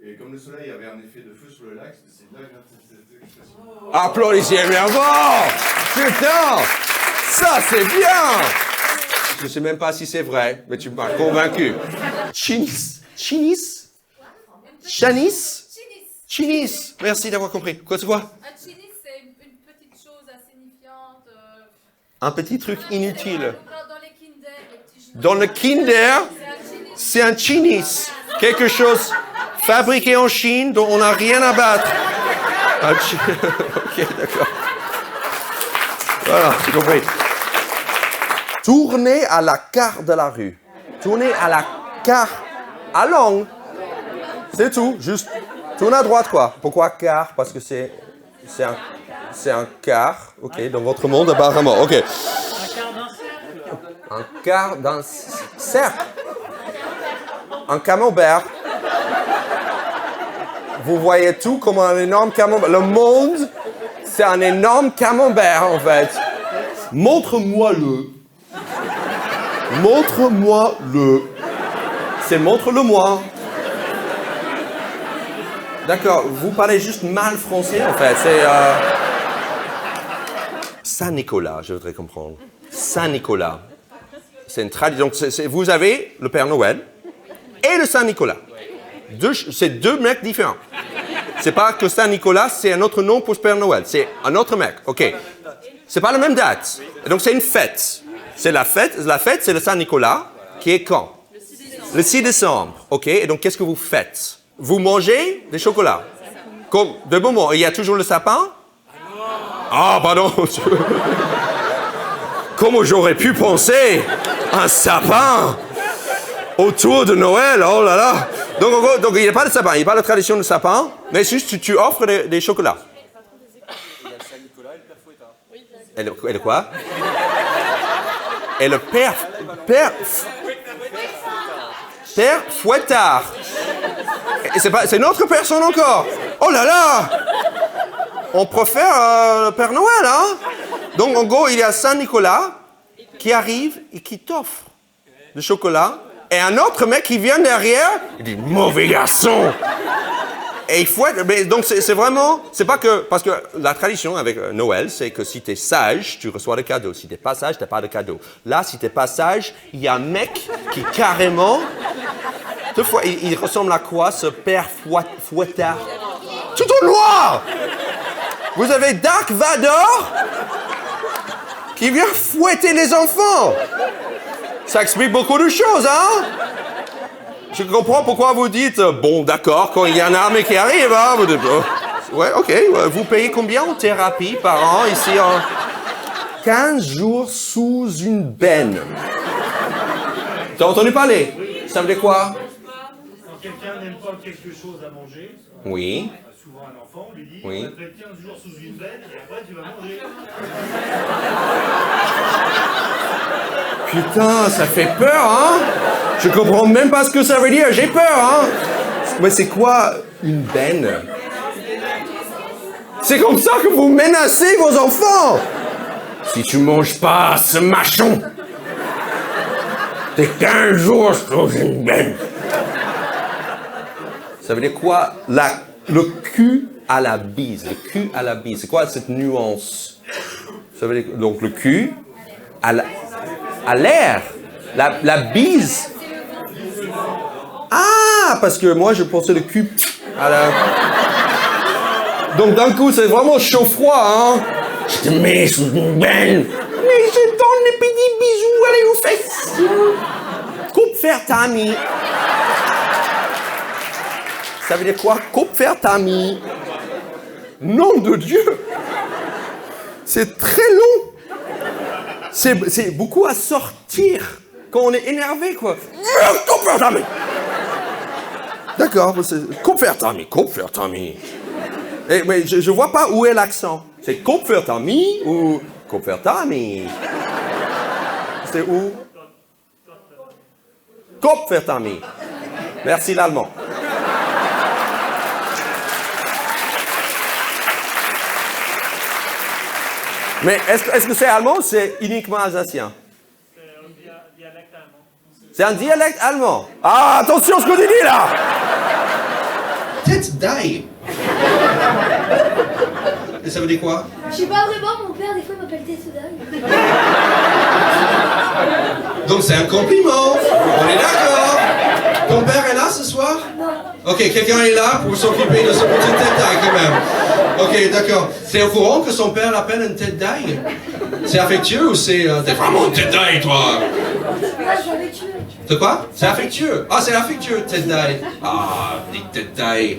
Et comme le soleil avait un effet de feu sur le lac, c'est là que cette expression. Applaudissez bien fort! Putain! Ça, c'est bien! Je ne sais même pas si c'est vrai, mais tu m'as convaincu. Chinis? Chinis? Chanis? Chinis. Merci d'avoir compris. Quoi, c'est quoi? Un chinis, c'est une petite chose insignifiante. Un petit truc inutile. Dans les kinder, les petits chinis. Dans le Kinder, c'est un chinis. Quelque chose fabriqué en Chine dont on n'a rien à battre. Ok, d'accord. Voilà, j'ai compris. Tournez à la carte de la rue. Tournez à la carte à l'angle. C'est tout, juste tourne à droite quoi. Pourquoi quart? Parce que c'est un quart. Ok, dans votre monde apparemment. Ok. Un quart d'un cercle. Un camembert. Vous voyez tout comme un énorme camembert. Le monde, c'est un énorme camembert en fait. Montre-moi-le. Montre-moi-le. C'est montre-le-moi. D'accord, vous parlez juste mal français en fait. C'est Saint-Nicolas, je voudrais comprendre. Saint-Nicolas. C'est une tradition. Donc vous avez le Père Noël et le Saint-Nicolas. C'est deux mecs différents. C'est pas que Saint-Nicolas, c'est un autre nom pour le Père Noël. C'est un autre mec. Ok. C'est pas la même date. Et donc c'est une fête. C'est la fête. La fête, c'est le Saint-Nicolas, qui est quand? Le 6 décembre. Ok. Et donc qu'est-ce que vous faites? Vous mangez des chocolats. Comme de moment. Il y a toujours le sapin? Ah, pardon. Comment j'aurais pu penser un sapin autour de Noël? Oh là là. Donc, en gros, il n'y a pas de sapin, il n'y a pas de tradition de sapin, mais juste tu offres des chocolats. Il y a le Saint-Nicolas et le Père Fouettard. Et le quoi? Et le Père Fouettard. Et c'est une autre personne encore. Oh là là! On préfère le Père Noël, hein? Donc, en gros, il y a Saint-Nicolas qui arrive et qui t'offre du chocolat. Et un autre mec qui vient derrière, il dit « Mauvais garçon !» Et il fouette. Mais donc, c'est vraiment... C'est pas que... Parce que la tradition avec Noël, c'est que si t'es sage, tu reçois des cadeaux. Si t'es pas sage, t'as pas de cadeaux. Là, si t'es pas sage, il y a un mec qui carrément... Toutefois, il ressemble à quoi, ce Père Fouettard? Tout en noir! Vous avez Dark Vador qui vient fouetter les enfants. Ça explique beaucoup de choses, hein? Je comprends pourquoi vous dites, bon, d'accord, quand il y a une armée qui arrive, hein, vous dites, ouais, ok, vous payez combien en thérapie par an ici en 15 jours sous une benne. T'as entendu parler? Ça veut dire quoi? Quand quelqu'un n'aime pas quelque chose à manger, Oui. souvent un enfant, on lui dit Oui. on va te mettre 15 jours sous une benne et après tu vas manger. Putain, ça fait peur, hein? Je comprends même pas ce que ça veut dire, j'ai peur, hein? Mais c'est quoi une benne? C'est comme ça que vous menacez vos enfants! Si tu manges pas ce machon, t'es 15 jours sous une benne. Ça veut dire quoi? Le cul à la bise. Le cul à la bise. C'est quoi cette nuance? Ça veut dire donc le cul à l'air. La bise. Ah, parce que moi je pensais le cul à la... Donc d'un coup c'est vraiment chaud-froid, hein? Je te mets sous une benne. Mais je donne les petits bisous, allez aux fesses. Coupe faire Tammy. Ça veut dire quoi? Coupe faire Tammy. Nom de Dieu. C'est très long. C'est beaucoup à sortir quand on est énervé, quoi. Coupe faire Tammy. D'accord, coupe faire Tammy, coupe faire Tammy. Mais je vois pas où est l'accent. C'est coupe faire Tammy ou coupe faire Tammy? C'est où? Coupe faire Tammy. Merci l'allemand. Mais est-ce que c'est allemand ou c'est uniquement alsacien? C'est un dialecte allemand. C'est un dialecte allemand. Ah, attention ce qu'on dit là! Tête d'ail. Et ça veut dire quoi? Je sais pas vraiment, mon père, des fois, il m'appelle Tessodal. Donc c'est un compliment. On est d'accord. Ton père est là ce soir? Non. Ok, quelqu'un est là pour s'occuper de ce petit tête d'ail quand même. Ok, d'accord. T'es au courant que son père l'appelle une tête d'ail? C'est affectueux ou c'est... T'es vraiment une tête d'ail, toi? Ah, c'est affectueux. De quoi? C'est affectueux. Ah, c'est affectueux, tête d'ail. Ah, des têtes d'ail.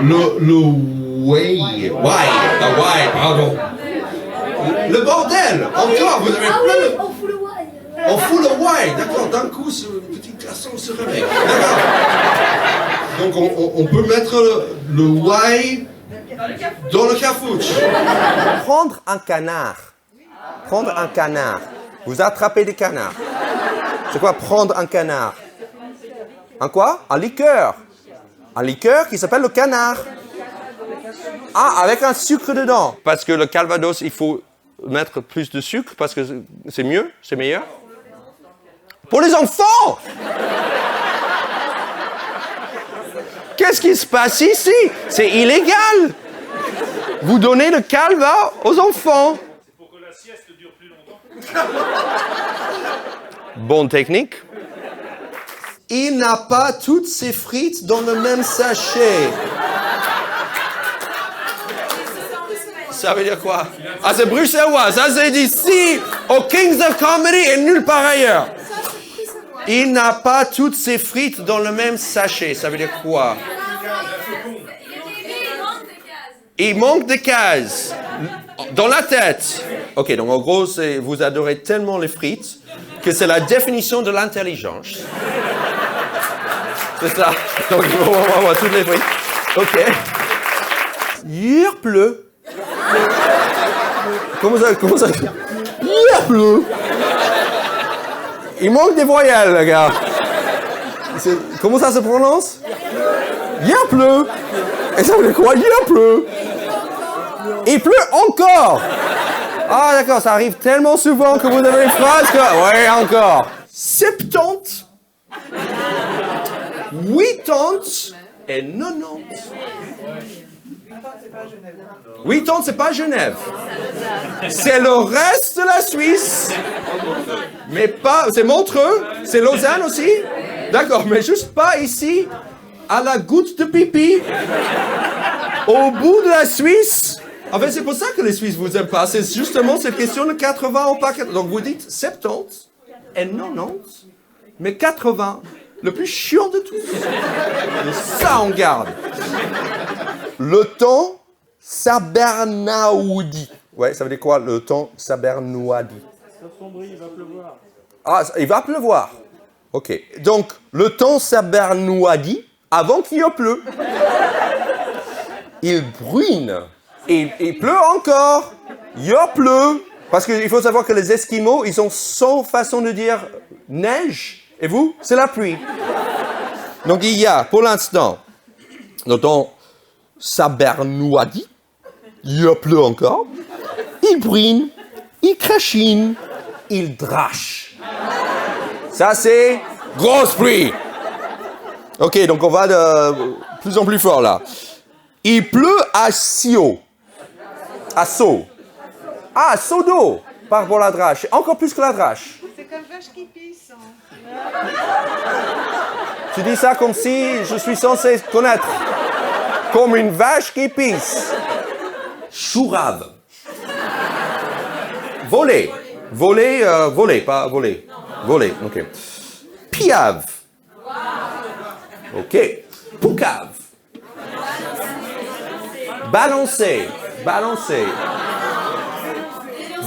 Le why, pardon. Le bordel. Encore, vous avez Ah plein oui, de... on fout le why. On fout le why, d'accord, d'un coup, ce petit garçon se réveille. D'accord. Donc, on peut mettre le why dans le cafouche. Prendre un canard. Prendre un canard. Vous attrapez des canards. C'est quoi prendre un canard? Un quoi? Un liqueur. Un liqueur qui s'appelle le canard. Ah, avec un sucre dedans. Parce que le calvados, il faut mettre plus de sucre parce que c'est mieux, c'est meilleur. Pour les enfants! Qu'est-ce qui se passe ici? C'est illégal! Vous donnez le calva aux enfants. C'est pour que la sieste dure plus longtemps. Bonne technique. Il n'a pas toutes ses frites dans le même sachet. Ça veut dire quoi? Ah, c'est bruxellois. Ça, c'est d'ici, au Kings of Comedy et nulle part ailleurs. Il n'a pas toutes ses frites dans le même sachet. Ça veut dire quoi? Il manque des cases. Dans la tête. Ok, donc en gros, vous adorez tellement les frites que c'est la définition de l'intelligence. C'est ça. Donc, on voit toutes les frites. Ok. Il pleut. Comment ça? Il pleut. Il manque des voyelles, les gars. Comment ça se prononce? Il pleut. Et ça veut dire quoi? Il pleut. Il pleut encore. Ah d'accord, ça arrive tellement souvent que vous avez une phrase que... Ouais, encore. 70, 80 et 90. 80, c'est pas Genève. C'est le reste de la Suisse. Mais pas... C'est Montreux. C'est Lausanne aussi. D'accord, mais juste pas ici, à la goutte de pipi, au bout de la Suisse. En fait, c'est pour ça que les Suisses vous aiment pas. C'est justement cette question de 80 ou pas 80. Donc vous dites 70 et 90, mais 80, le plus chiant de tous. Et ça, on garde. Le temps Sabernaoudi. Ouais, ça veut dire quoi, le temps Sabernaoudi? Ça sombrit, il va pleuvoir. Ah, il va pleuvoir. Ok. Donc, le temps Sabernaoudi avant qu'il y ait pleu. il bruine. Et il pleut encore. Il pleut. Parce qu'il faut savoir que les Esquimaux, ils ont 100 façons de dire neige. Et vous, c'est la pluie. Donc il y a, pour l'instant, dans Sabernois-dit, il pleut encore. Il bruine. Il crachine. Il drache. Ça, c'est grosse pluie. Ok, donc on va de plus en plus fort là. Il pleut à Sio. À Sceaux. Ah, seau d'eau par rapport à la drache. Encore plus que la drache. C'est comme vache qui pisse. Tu dis ça comme si je suis censé connaître. Comme une vache qui pisse. Chourave. Voler. Voler, pas voler. Voler, ok. Piave. Ok. Poucave. Balancer.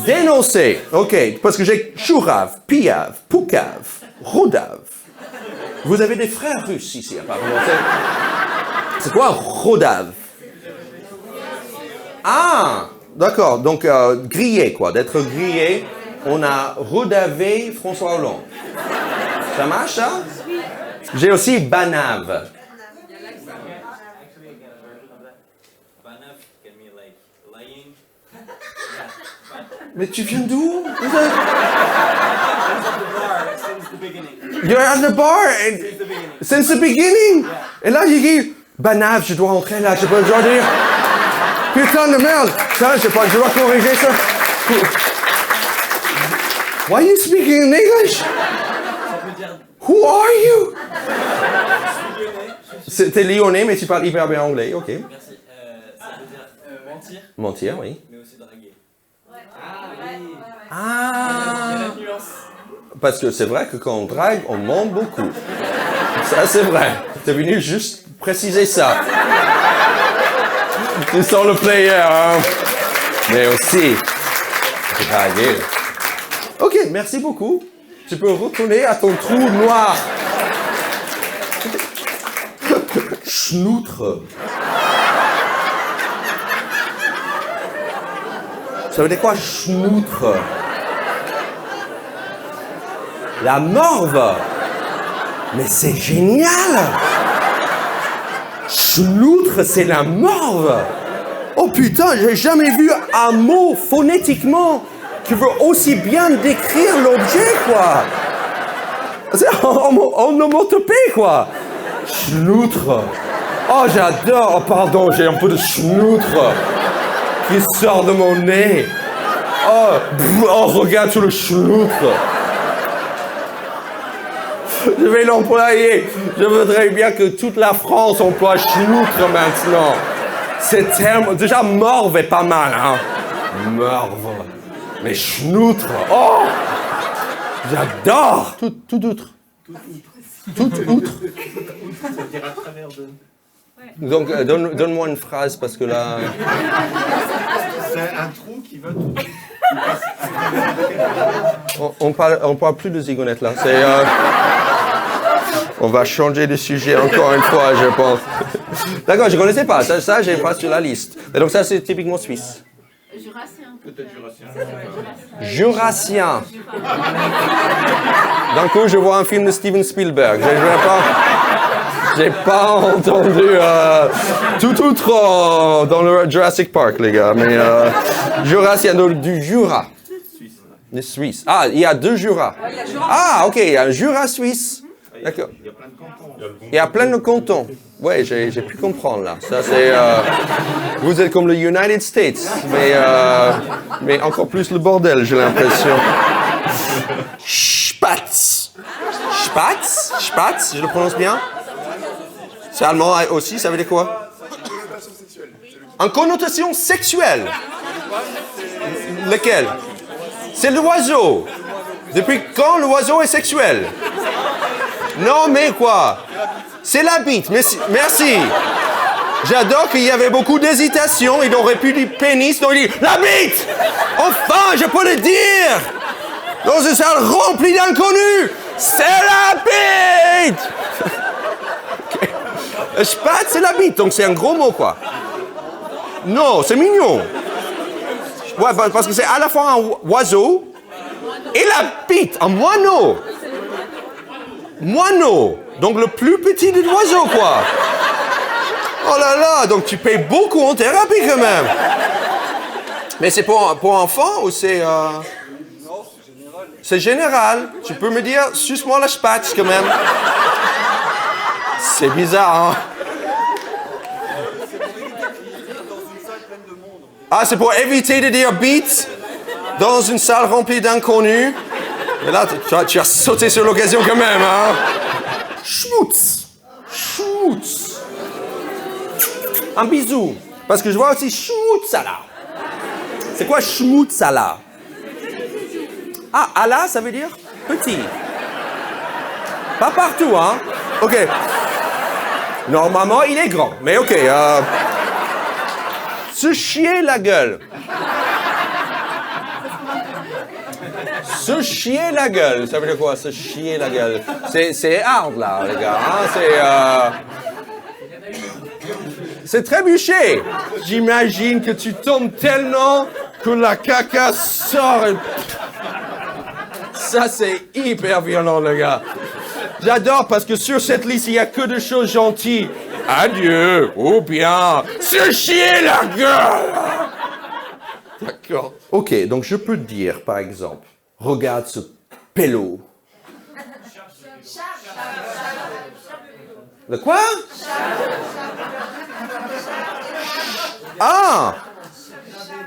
Dénoncer. Ok, parce que j'ai chourave, piave, poucave, rodave. Vous avez des frères russes ici, apparemment. C'est quoi rodave? Ah, d'accord. Donc, grillé, quoi. D'être grillé, on a rodavé François Hollande. Ça marche, ça? J'ai aussi banave. Mais tu viens d'où? You're at the bar since the beginning. Et là, j'ai dit, banave, je dois rentrer là, je dois dire, putain de merde, ça, je dois corriger ça. Why are you speaking in English? Who are you? T'es lyonnais, mais tu parles hyper bien anglais, ok. Merci. Ça veut dire mentir. Mentir, oui. Mais aussi draguer. Ah. Parce que c'est vrai que quand on drague, on ment beaucoup. Ça, c'est vrai. T'es venu juste préciser ça. Tu sens le player, hein. Mais aussi, draguer. Ok, merci beaucoup. Tu peux retourner à ton trou noir. Schnoutre. Ça veut dire quoi, schnoutre? La morve. Mais c'est génial. Schnoutre, c'est la morve. Oh putain, j'ai jamais vu un mot phonétiquement qui veut aussi bien décrire l'objet, quoi. C'est en onomatopée, quoi. Schnoutre. Oh, j'adore. Oh, pardon, j'ai un peu de schnoutre qui sort de mon nez. Oh, regarde sur le schnoutre. Je vais l'employer. Je voudrais bien que toute la France emploie schnoutre maintenant. C'est tellement... Déjà, morve est pas mal, hein. Morve. Mais schnoutre. Oh, j'adore. Tout outre. Tout outre. Donc, donne-moi une phrase, parce que là... C'est un trou qui va tout. On parle plus de zigounette, là. On va changer de sujet encore une fois, je pense. D'accord, je ne connaissais pas. Ça, j'ai pas sur la liste. Et donc ça, c'est typiquement suisse. Jurassien. Peut-être jurassien. Jurassien. D'un coup, je vois un film de Steven Spielberg. J'ai pas entendu tout autre dans le Jurassic Park, les gars. Mais Jurassien, du Jura. Les Suisses. Ah, il y a deux Jura. Ah, ok, il y a un Jura suisse. D'accord. Il y a plein de cantons. Ouais, j'ai pu comprendre là. Ça, c'est. Vous êtes comme le United States, mais encore plus le bordel, j'ai l'impression. Spatz. Spatz? Spatz, je le prononce bien? C'est allemand aussi, ça veut dire quoi? En connotation sexuelle. Lequel? C'est l'oiseau. Depuis quand l'oiseau est sexuel? Non, mais quoi? C'est la bite. Merci. J'adore qu'il y avait beaucoup d'hésitation. Il aurait pu dire pénis. Non, il dit la bite. Enfin, je peux le dire. Dans une salle remplie d'inconnus. C'est la bite. Okay. Spatz, c'est la bite. Donc c'est un gros mot, quoi. Non, c'est mignon. Ouais, parce que c'est à la fois un oiseau et la bite, un moineau. Moineau, donc le plus petit des oiseaux, quoi. Oh là là, donc tu payes beaucoup en thérapie quand même. Mais c'est pour enfants ou c'est... Non, c'est général. C'est général. Tu peux me dire, suce-moi la spatch quand même. C'est bizarre, hein. Ah, c'est pour éviter de dire beat dans une salle remplie d'inconnus. Mais là, tu as sauté sur l'occasion quand même, hein. Schmutz. Schmutz. Un bisou. Parce que je vois aussi schmutzala. C'est quoi schmutzala? Ah, Allah, ça veut dire petit. Pas partout, hein. Ok. Normalement, il est grand. Mais ok. Se chier la gueule. Se chier la gueule. Ça veut dire quoi, se chier la gueule? C'est hard, là, les gars. Hein? C'est trébuché. J'imagine que tu tombes tellement que la caca sort. Ça, c'est hyper violent, les gars. J'adore parce que sur cette liste, il n'y a que de choses gentilles. Adieu, ou bien se chier la gueule. D'accord. Ok, donc je peux te dire, par exemple, regarde ce pélo. Le quoi? Ah!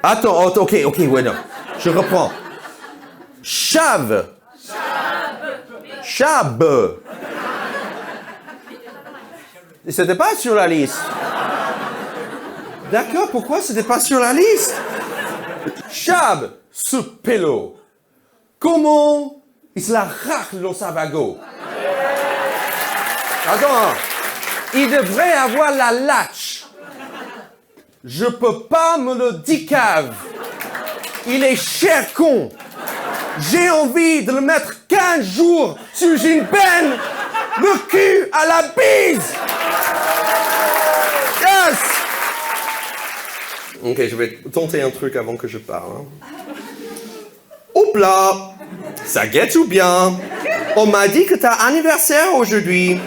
Attends, ok, ouais, non. Je reprends. Chave. Chab. C'était pas sur la liste. D'accord, pourquoi c'était pas sur la liste? Chab, ce pélo. Comment il se la racle dans sa wagon? Attends, il devrait avoir la latch. Je peux pas me le dicave. Il est cher con. J'ai envie de le mettre 15 jours sous une peine, le cul à la bise. Yes! Ok, je vais tenter un truc avant que je parle. Hop là! Ça guette ou bien? On m'a dit que t'as anniversaire aujourd'hui.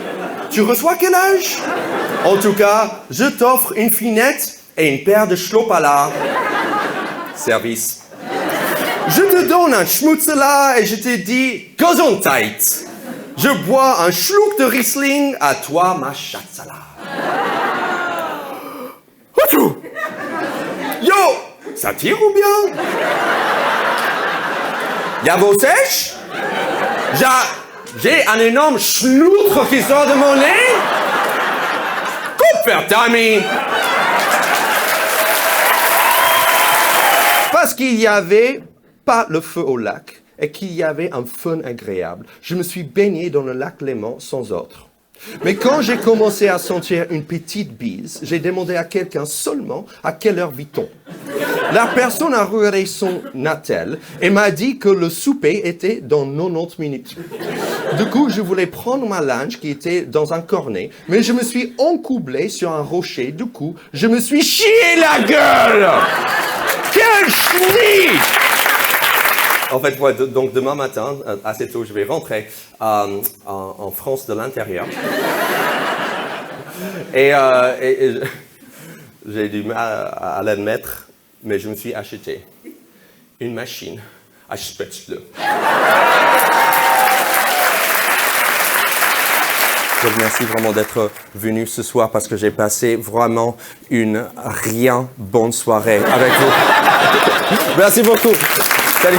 Tu reçois quel âge? En tout cas, je t'offre une finette et une paire de schlopala. Service. Je te donne un schmutzela et je te dis Gesundheit. Je bois un schluck de Riesling, à toi ma chatzala. Houtou! Yo! Ça tire ou bien? Y'a vos sèches? J'ai un énorme schnoutre qui sort de mon nez? Coupe faire Tammy! Parce qu'il y avait pas le feu au lac et qu'il y avait un fun agréable. Je me suis baigné dans le lac Léman sans ordre. Mais quand j'ai commencé à sentir une petite bise, j'ai demandé à quelqu'un seulement à quelle heure vit-on. La personne a regardé son attel et m'a dit que le souper était dans 90 minutes. Du coup, je voulais prendre ma linge qui était dans un cornet, mais je me suis encoublé sur un rocher. Du coup, je me suis chié la gueule! Quel chenille! En fait, ouais, donc demain matin, assez tôt, je vais rentrer en France de l'intérieur. Et j'ai du mal à l'admettre, mais je me suis acheté une machine à spätzle. Je vous remercie vraiment d'être venu ce soir parce que j'ai passé vraiment une rien bonne soirée avec vous. Merci beaucoup. Salut.